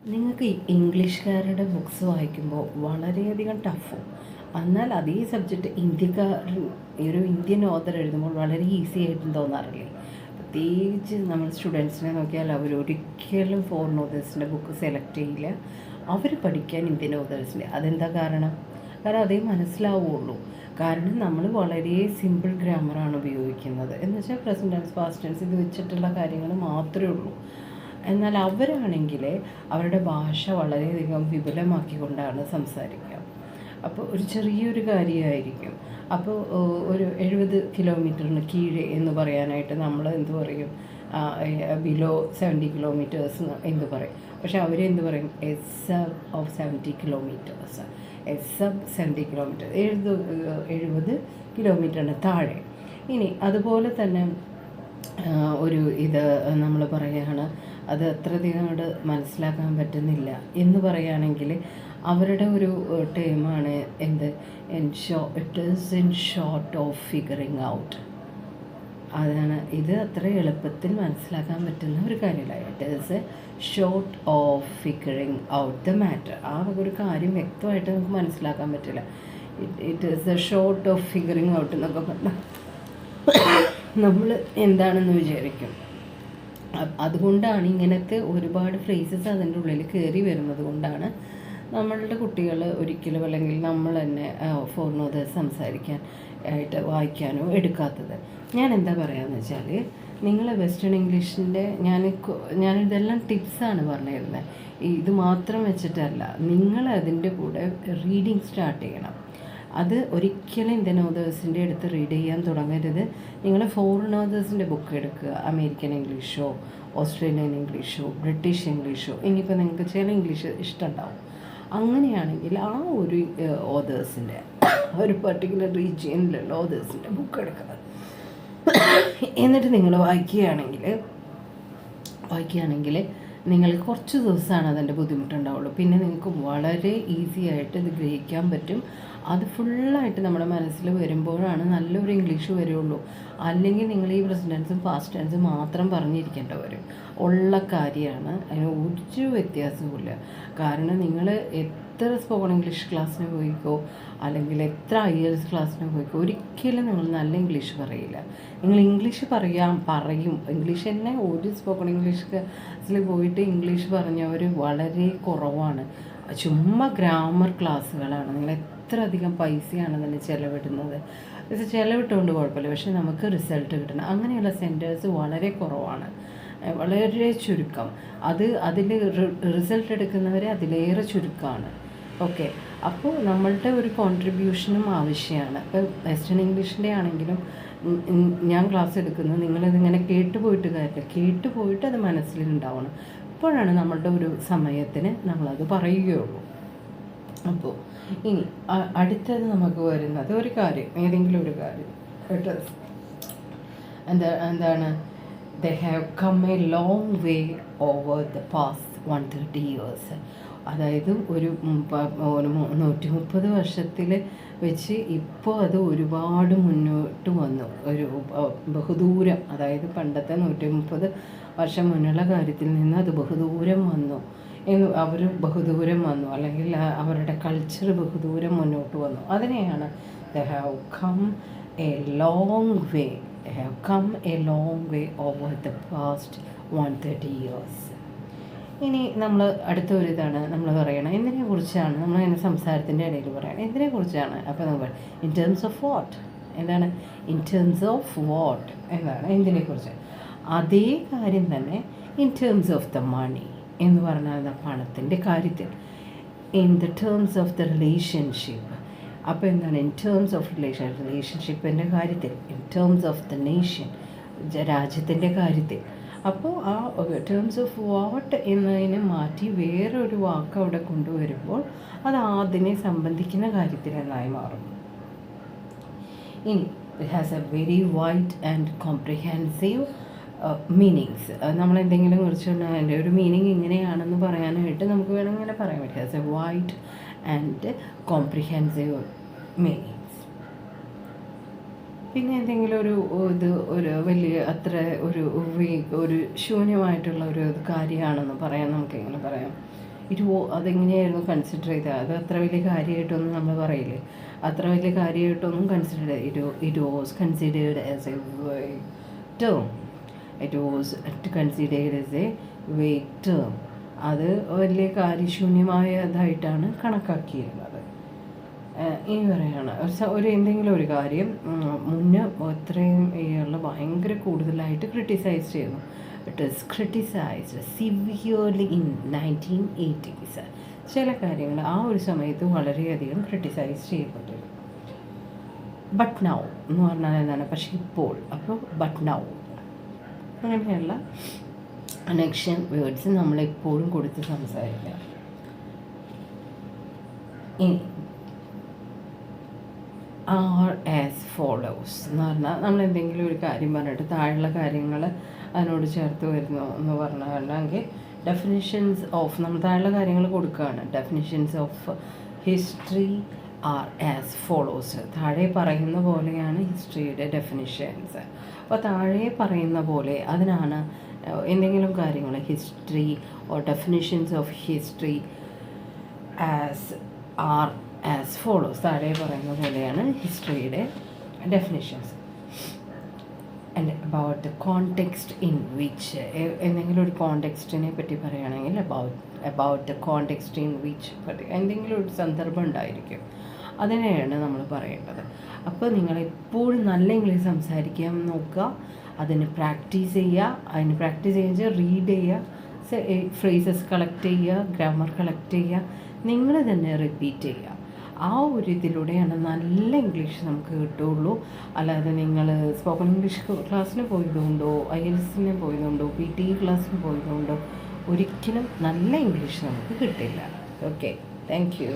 നിങ്ങൾക്ക് ഈ ഇംഗ്ലീഷുകാരുടെ ബുക്സ് വായിക്കുമ്പോൾ വളരെയധികം ടഫും, എന്നാൽ അതേ സബ്ജക്റ്റ് ഒരു ഇന്ത്യൻ ഓഥർ എഴുതുമ്പോൾ വളരെ ഈസി ആയിട്ടും തോന്നാറില്ലേ? പ്രത്യേകിച്ച് നമ്മൾ സ്റ്റുഡൻസിനെ നോക്കിയാൽ അവരൊരിക്കലും ഫോറിൻ ഓതേഴ്സിൻ്റെ ബുക്ക് സെലക്ട് ചെയ്യില്ല. അവർ പഠിക്കാൻ ഇന്ത്യൻ ഓതേഴ്സിൻ്റെ. അതെന്താ കാരണം? കാരണം അതേ മനസ്സിലാവുള്ളൂ. കാരണം നമ്മൾ വളരെ സിമ്പിൾ ഗ്രാമറാണ് ഉപയോഗിക്കുന്നത്. എന്ന് വെച്ചാൽ പ്രസൻറ്റ് ടെൻസ്, പാസ്റ്റ് ടെൻസ് ഇത് വെച്ചിട്ടുള്ള കാര്യങ്ങൾ മാത്രമേ ഉള്ളൂ. എന്നാൽ അവരാണെങ്കിൽ അവരുടെ ഭാഷ വളരെയധികം വിപുലമാക്കിക്കൊണ്ടാണ് സംസാരിക്കുക. അപ്പോൾ ഒരു ചെറിയൊരു കാര്യമായിരിക്കും. അപ്പോൾ ഒരു 70 കിലോമീറ്ററിന് കീഴെ എന്ന് പറയാനായിട്ട് നമ്മൾ എന്ത് പറയും? ബിലോ 70 കിലോമീറ്റേഴ്സ് എന്ത് പറയും? പക്ഷെ അവരെന്ത് പറയും? S sub of 70 kilometres, S sub 70 kilometre, 70 കിലോമീറ്ററിന് താഴെ. ഇനി അതുപോലെ തന്നെ ഒരു ഇത് നമ്മൾ പറയുകയാണ്, അത് അത്രയധികം അങ്ങോട്ട് മനസ്സിലാക്കാൻ പറ്റുന്നില്ല എന്ന് പറയുകയാണെങ്കിൽ അവരുടെ ഒരു ടേമാണ് എന്ത്? It is in short of figuring out. അതാണ് ഇത് അത്ര എളുപ്പത്തിൽ മനസ്സിലാക്കാൻ പറ്റുന്ന ഒരു കാര്യമല്ല. It is A short of figuring out the matter. ആ ഒരു കാര്യം വ്യക്തമായിട്ട് നമുക്ക് മനസ്സിലാക്കാൻ പറ്റില്ല. It is A short of figuring out എന്നൊക്കെ പറഞ്ഞാൽ നമ്മൾ എന്താണെന്ന് വിചാരിക്കും. അതുകൊണ്ടാണ് ഇങ്ങനത്തെ ഒരുപാട് ഫ്രേസസ് അതിൻ്റെ ഉള്ളിൽ കയറി വരുന്നത് കൊണ്ടാണ് നമ്മളുടെ കുട്ടികൾ ഒരിക്കലും, അല്ലെങ്കിൽ നമ്മൾ തന്നെ ഫോറിൻ ഓതേഴ്സ് സംസാരിക്കാൻ ആയിട്ട് വായിക്കാനോ എടുക്കാത്തത്. ഞാൻ എന്താ പറയുകയെന്ന് വെച്ചാൽ, നിങ്ങൾ വെസ്റ്റേൺ ഇംഗ്ലീഷിൻ്റെ ഞാനിതെല്ലാം ടിപ്സാണ് പറഞ്ഞു തരുന്നത്. ഇത് മാത്രം വെച്ചിട്ടല്ല, നിങ്ങൾ അതിൻ്റെ കൂടെ റീഡിങ് സ്റ്റാർട്ട് ചെയ്യണം. അത് ഒരിക്കലും ഇന്ത്യൻ ഓതേഴ്സിൻ്റെ അടുത്ത് റീഡ് ചെയ്യാൻ തുടങ്ങരുത്. നിങ്ങൾ ഫോറിൻ ഓതേഴ്സിൻ്റെ ബുക്ക് എടുക്കുക. അമേരിക്കൻ ഇംഗ്ലീഷോ, ഓസ്ട്രേലിയൻ ഇംഗ്ലീഷോ, ബ്രിട്ടീഷ് ഇംഗ്ലീഷോ, ഇനിയിപ്പോൾ നിങ്ങൾക്ക് ചില ഇംഗ്ലീഷ് ഇഷ്ടമുണ്ടാവും. അങ്ങനെയാണെങ്കിൽ ആ ഒരു ഓതേഴ്സിൻ്റെ, ഒരു പർട്ടിക്കുലർ റീജിയനിലുള്ള ഓതേഴ്സിൻ്റെ ബുക്ക് എടുക്കുക. എന്നിട്ട് നിങ്ങൾ വായിക്കുകയാണെങ്കിൽ നിങ്ങൾക്ക് കുറച്ച് ദിവസമാണ് അതിൻ്റെ ബുദ്ധിമുട്ടുണ്ടാവുള്ളൂ. പിന്നെ നിങ്ങൾക്ക് വളരെ ഈസി ആയിട്ട് ഇത് ഗ്രഹിക്കാൻ പറ്റും. അത് ഫുള്ളായിട്ട് നമ്മുടെ മനസ്സിൽ വരുമ്പോഴാണ് നല്ലൊരു ഇംഗ്ലീഷ് വരുള്ളൂ. അല്ലെങ്കിൽ നിങ്ങൾ ഈ പ്രസന്റ് ടെൻസും പാസ്റ്റ് ടെൻസും മാത്രം പറഞ്ഞിരിക്കേണ്ട വരും. ഉള്ള കാര്യമാണ്, അതിന് ഒരു വ്യത്യാസവുമില്ല. കാരണം നിങ്ങൾ എത്ര സ്പോക്കൺ ഇംഗ്ലീഷ് ക്ലാസ്സിന് പോയിക്കോ, അല്ലെങ്കിൽ എത്ര IELTS ക്ലാസ്സിന് പോയിക്കോ, ഒരിക്കലും നിങ്ങൾ നല്ല ഇംഗ്ലീഷ് പറയില്ല. നിങ്ങൾ ഇംഗ്ലീഷ് പറയും. ഇംഗ്ലീഷ് തന്നെ ഒരു സ്പോക്കൺ ഇംഗ്ലീഷ് ക്ലാസ്സിൽ പോയിട്ട് ഇംഗ്ലീഷ് പറഞ്ഞവർ വളരെ കുറവാണ്. ചുമ്മാ ഗ്രാമർ ക്ലാസ്സുകളാണ്. നിങ്ങൾ എത്ര അധികം പൈസയാണ് അതിന് ചിലവിടുന്നത്. ചിലവിട്ടുകൊണ്ട് കുഴപ്പമില്ല, പക്ഷെ നമുക്ക് റിസൾട്ട് കിട്ടണം. അങ്ങനെയുള്ള സെൻറ്റേഴ്സ് വളരെ കുറവാണ്, വളരെ ചുരുക്കം. അതിൽ റിസൾട്ട് എടുക്കുന്നവരെ അതിലേറെ ചുരുക്കമാണ്. ഓക്കെ, അപ്പോൾ നമ്മളുടെ ഒരു കോൺട്രിബ്യൂഷനും ആവശ്യമാണ്. ഇപ്പോൾ വെസ്റ്റേൺ ഇംഗ്ലീഷിൻ്റെ ആണെങ്കിലും ഞാൻ ക്ലാസ് എടുക്കുന്നത് നിങ്ങളിതിങ്ങനെ കേട്ടുപോയിട്ട് കാര്യമില്ല, കേട്ടുപോയിട്ട് അത് മനസ്സിലുണ്ടാവണം. അപ്പോഴാണ് നമ്മളുടെ ഒരു സമയത്തിന് നമ്മളത് പറയുകയുള്ളൂ. അപ്പോൾ ഇനി അടുത്തത് നമുക്ക് വരുന്നത് ഒരു കാര്യം, ഏതെങ്കിലും ഒരു കാര്യം എന്താണ്? They have come a long way over the past 130 years. അതായത് ഒരു 130 വർഷത്തിൽ വെച്ച് ഇപ്പോൾ അത് ഒരുപാട് മുന്നോട്ട് വന്നു. ഒരു ബഹുദൂരം, അതായത് പണ്ടത്തെ 130 വർഷം മുന്നുള്ള കാര്യത്തിൽ നിന്ന് അത് ബഹുദൂരം വന്നു. അവർ ബഹുദൂരം വന്നു, അല്ലെങ്കിൽ അവരുടെ കൾച്ചർ ബഹുദൂരം മുന്നോട്ട് വന്നു. അതിനെയാണ് they have come a long way. They have come a long way over the past 130 years. ഇനി നമ്മൾ അടുത്ത ഒരു ഇതാണ് നമ്മൾ പറയണം. എന്തിനെക്കുറിച്ചാണ് നമ്മളിങ്ങനെ സംസാരത്തിൻ്റെ ഇടയിൽ പറയണം? എന്തിനെക്കുറിച്ചാണ്? അപ്പോൾ നമ്മൾ ഇൻ ടേംസ് ഓഫ് വാട്ട്, എന്താണ് ഇൻ ടേംസ് ഓഫ് വാട്ട് എന്താണ്? എന്തിനെക്കുറിച്ച്? അതേ കാര്യം തന്നെ in terms of the money എന്ന് പറഞ്ഞാൽ പണത്തിൻ്റെ കാര്യത്തിൽ, in the terms of the relationship. അപ്പോൾ എന്താണ്? ഇൻ ടേംസ് ഓഫ് റിലേഷൻഷിപ്പിൻ്റെ കാര്യത്തിൽ, in terms of the nation, രാജ്യത്തിൻ്റെ കാര്യത്തിൽ. അപ്പോൾ ആ ടേംസ് ഓഫ് വാട്ട് എന്നതിനെ മാറ്റി വേറൊരു വാക്ക് അവിടെ കൊണ്ടുവരുമ്പോൾ അത് അതിനെ സംബന്ധിക്കുന്ന കാര്യത്തിൽ എന്നായി മാറും. ഇനി it has A very wide and comprehensive meanings. നമ്മളെന്തെങ്കിലും കുറിച്ചുകൊണ്ട് അതിൻ്റെ ഒരു മീനിങ് ഇങ്ങനെയാണെന്ന് പറയാനായിട്ട് നമുക്ക് വേണമെങ്കിൽ ഇങ്ങനെ പറയാൻ പറ്റും. Has A wide and comprehensive meanings. പിന്നെ എന്തെങ്കിലും ഒരു വലിയ അത്ര ഒരു ശൂന്യമായിട്ടുള്ള ഒരു കാര്യമാണെന്ന് പറയാൻ നമുക്കെങ്ങനെ പറയാം? അതെങ്ങനെയായിരുന്നു കൺസിഡർ ചെയ്തത്? അത് അത്ര വലിയ കാര്യമായിട്ടൊന്നും നമ്മൾ പറയില്ലേ, അത്ര വലിയ കാര്യമായിട്ടൊന്നും consider it was considered as a term. It was considered as a weight term. അത് വലിയ കാര്യശൂന്യമായതായിട്ടാണ് കണക്കാക്കിയിരുന്നത്. ഇനി പറയുകയാണ് ഒരു എന്തെങ്കിലും ഒരു കാര്യം മുന്നേ ഇത്രയും ഇയറിൽ ഭയങ്കര കൂടുതലായിട്ട് ക്രിട്ടിസൈസ് ചെയ്യുന്നു. It is criticised severely in 1980s. ചില കാര്യങ്ങൾ ആ ഒരു സമയത്ത് വളരെയധികം ക്രിട്ടിസൈസ് ചെയ്യപ്പെട്ടിരുന്നു. ബട്ട് നൗ എന്ന് പറഞ്ഞാൽ എന്താണ്? പക്ഷേ ഇപ്പോൾ. അപ്പോൾ ബട്ട് നൗ അങ്ങനെയുള്ള കണക്ഷൻ വേർഡ്സ് നമ്മളെപ്പോഴും കൊടുത്ത് സംസാരിക്കുക. ഇനി ആർ ആസ് ഫോളോസ് എന്ന് പറഞ്ഞാൽ നമ്മൾ എന്തെങ്കിലും ഒരു കാര്യം പറഞ്ഞിട്ട് താഴെയുള്ള കാര്യങ്ങൾ അതിനോട് ചേർത്ത് വരുന്നു എന്ന് പറഞ്ഞാൽ ഡെഫിനിഷൻസ് ഓഫ് നമ്മൾ താഴെയുള്ള കാര്യങ്ങൾ കൊടുക്കുകയാണ്. Definitions of history are as follows. താഴെ പറയുന്ന പോലെയാണ് ഹിസ്റ്ററിയുടെ ഡെഫിനിഷൻസ്. അപ്പോൾ താഴെ പറയുന്ന പോലെ അതിനാണ് എന്തെങ്കിലും കാര്യങ്ങൾ history or definitions of history are as follows. താഴെ പറയുന്ന പോലെയാണ് ഹിസ്റ്ററിയുടെ ഡെഫിനിഷൻസ്. And about the context in which, എന്തെങ്കിലും ഒരു കോണ്ടെക്സ്റ്റിനെ പറ്റി പറയുകയാണെങ്കിൽ about the context in which, എന്തെങ്കിലും ഒരു സന്ദർഭം ഉണ്ടായിരിക്കും, അതിനെയാണ് നമ്മൾ പറയേണ്ടത്. അപ്പോൾ നിങ്ങളെപ്പോഴും നല്ല ഇംഗ്ലീഷ് സംസാരിക്കാൻ നോക്കുക, അതിന് പ്രാക്ടീസ് ചെയ്യുക. അതിന് പ്രാക്ടീസ് ചെയ്യുക, റീഡ് ചെയ്യുക, ഫ്രേസസ് കളക്ട് ചെയ്യുക, ഗ്രാമർ കളക്ട് ചെയ്യുക, നിങ്ങൾ തന്നെ റിപ്പീറ്റ് ചെയ്യുക. ആ ഒരു ഇതിലൂടെയാണ് നല്ല ഇംഗ്ലീഷ് നമുക്ക് കിട്ടുകയുള്ളൂ. അല്ലാതെ നിങ്ങൾ സ്പോക്കൺ ഇംഗ്ലീഷ് ക്ലാസ്സിന് പോയതുകൊണ്ടോ IELTS പോയതുകൊണ്ടോ PT ക്ലാസ്സിന് പോയതുകൊണ്ടോ ഒരിക്കലും നല്ല ഇംഗ്ലീഷ് നമുക്ക് കിട്ടില്ല. Okay, thank you.